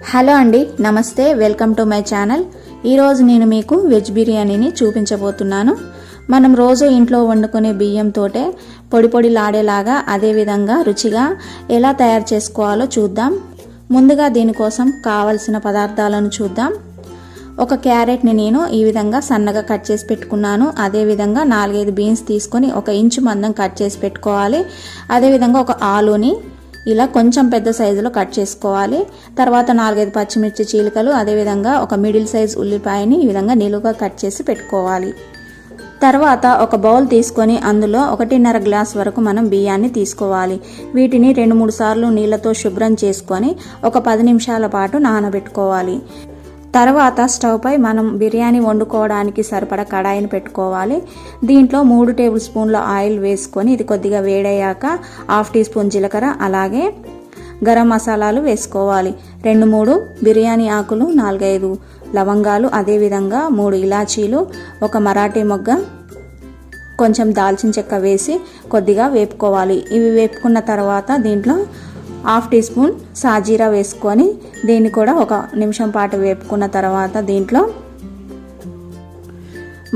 Hello అండి, నమస్తే. Welcome to my channel. ఈరోజు నేను మీకు వెజ్ బిర్యానీని చూపించబోతున్నాను. మనం రోజు ఇంట్లో వండుకునే బియ్యంతోటే పొడి పొడిలాడేలాగా అదేవిధంగా రుచిగా ఎలా తయారు చేసుకోవాలో చూద్దాం. ముందుగా దీనికోసం కావలసిన పదార్థాలను చూద్దాం. ఒక క్యారెట్ని నేను ఈ విధంగా సన్నగా కట్ చేసి పెట్టుకున్నాను. అదేవిధంగా 4-5 బీన్స్ తీసుకొని 1 ఇంచు మందం కట్ చేసి పెట్టుకోవాలి. అదేవిధంగా ఒక ఆలూని ఇలా కొంచెం పెద్ద సైజులో కట్ చేసుకోవాలి. తర్వాత 4-5 పచ్చిమిర్చి చీలికలు, అదేవిధంగా ఒక మిడిల్ సైజ్ ఉల్లిపాయని ఈ విధంగా నిలువుగా కట్ చేసి పెట్టుకోవాలి. తర్వాత ఒక బౌల్ తీసుకొని అందులో 1.5 గ్లాస్ వరకు మనం బియ్యాన్ని తీసుకోవాలి. వీటిని 2-3 సార్లు నీళ్ళతో శుభ్రం చేసుకొని ఒక 10 నిమిషాల పాటు నానబెట్టుకోవాలి. తర్వాత స్టవ్ పై మనం బిర్యానీ వండుకోవడానికి సరిపడా కడాయిని పెట్టుకోవాలి. దీంట్లో 3 టేబుల్ స్పూన్ల ఆయిల్ వేసుకొని ఇది కొద్దిగా వేడయ్యాక 1/2 టీ స్పూన్ జీలకర్ర, అలాగే గరం మసాలాలు వేసుకోవాలి. 2-3 బిర్యానీ ఆకులు, 4-5 లవంగాలు, అదేవిధంగా 3 ఇలాచీలు, ఒక మరాఠీ మొగ్గ, కొంచెం దాల్చిన చెక్క వేసి కొద్దిగా వేపుకోవాలి. ఇవి వేపుకున్న తర్వాత దీంట్లో 1/2 టీ స్పూన్ సాజీరా వేసుకొని దీన్ని కూడా 1 నిమిషం పాటు వేపుకున్న తర్వాత దీంట్లో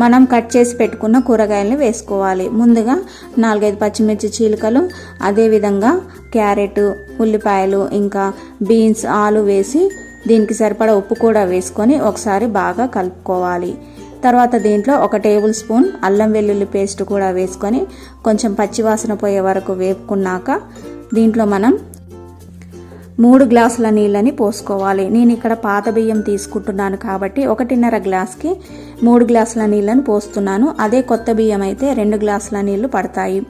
మనం కట్ చేసి పెట్టుకున్న కూరగాయలని వేసుకోవాలి. ముందుగా 4-5 పచ్చిమిర్చి చీలికలు, అదేవిధంగా క్యారెట్, ఉల్లిపాయలు, ఇంకా బీన్స్, ఆలు వేసి దీనికి సరిపడా ఉప్పు కూడా వేసుకొని ఒకసారి బాగా కలుపుకోవాలి. తర్వాత దీంట్లో 1 టేబుల్ స్పూన్ అల్లం వెల్లుల్లి పేస్ట్ కూడా వేసుకొని కొంచెం పచ్చివాసన పోయే వరకు వేపుకున్నాక దీంట్లో మనం 3 గ్లాసుల నీళ్ళని పోసుకోవాలి. నేను ఇక్కడ పాత బియ్యం తీసుకుంటున్నాను కాబట్టి 1.5 గ్లాస్కి 3 గ్లాసుల నీళ్ళని పోస్తున్నాను. అదే కొత్త బియ్యం అయితే 2 గ్లాసుల నీళ్లు పడతాయి.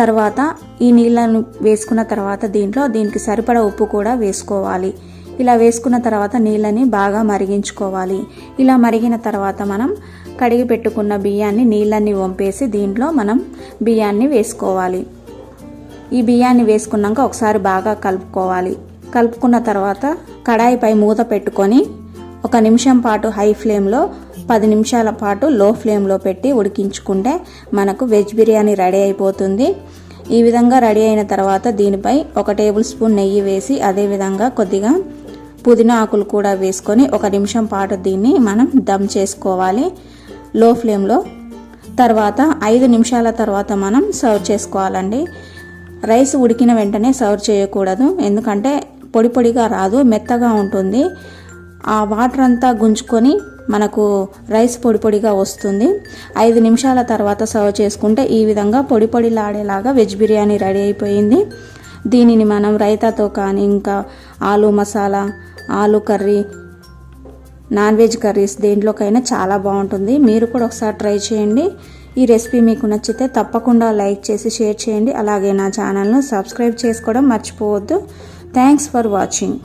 తర్వాత ఈ నీళ్ళను వేసుకున్న తర్వాత దీనికి సరిపడా ఉప్పు కూడా వేసుకోవాలి. ఇలా వేసుకున్న తర్వాత నీళ్ళని బాగా మరిగించుకోవాలి. ఇలా మరిగిన తర్వాత మనం కడిగి పెట్టుకున్న బియ్యాన్ని నీళ్ళని వంపేసి దీంట్లో మనం బియ్యాన్ని వేసుకోవాలి. ఈ బియ్యాన్ని వేసుకున్నాక ఒకసారి బాగా కలుపుకోవాలి. కలుపుకున్న తర్వాత కడాయిపై మూత పెట్టుకొని 1 నిమిషం పాటు హై ఫ్లేమ్లో, 10 నిమిషాల పాటు లో ఫ్లేమ్లో పెట్టి ఉడికించుకుంటే మనకు వెజ్ బిర్యానీ రెడీ అయిపోతుంది. ఈ విధంగా రెడీ అయిన తర్వాత దీనిపై 1 టేబుల్ స్పూన్ నెయ్యి వేసి అదేవిధంగా కొద్దిగా పుదీనా ఆకులు కూడా వేసుకొని 1 నిమిషం పాటు దీన్ని మనం దమ్ చేసుకోవాలి లో ఫ్లేమ్లో. తర్వాత 5 నిమిషాల తర్వాత మనం సర్వ్ చేసుకోవాలండి. రైస్ ఉడికిన వెంటనే సర్వ్ చేయకూడదు, ఎందుకంటే పొడి పొడిగా రాదు, మెత్తగా ఉంటుంది. ఆ వాటర్ అంతా గుంజుకొని మనకు రైస్ పొడి పొడిగా వస్తుంది. 5 నిమిషాల తర్వాత సర్వ్ చేసుకుంటే ఈ విధంగా పొడి పొడిలాడేలాగా వెజ్ బిర్యానీ రెడీ అయిపోయింది. దీనిని మనం రైతాతో కానీ, ఇంకా ఆలు మసాలా, ఆలు కర్రీ, నాన్ వెజ్ కర్రీస్ దేంట్లోకైనా చాలా బాగుంటుంది. మీరు కూడా ఒకసారి ట్రై చేయండి. ఈ రెసిపీ మీకు నచ్చితే తప్పకుండా లైక్ చేసి షేర్ చేయండి. అలాగే నా ఛానల్ను సబ్స్క్రైబ్ చేసుకోవడం మర్చిపోవద్దు. Thanks for watching.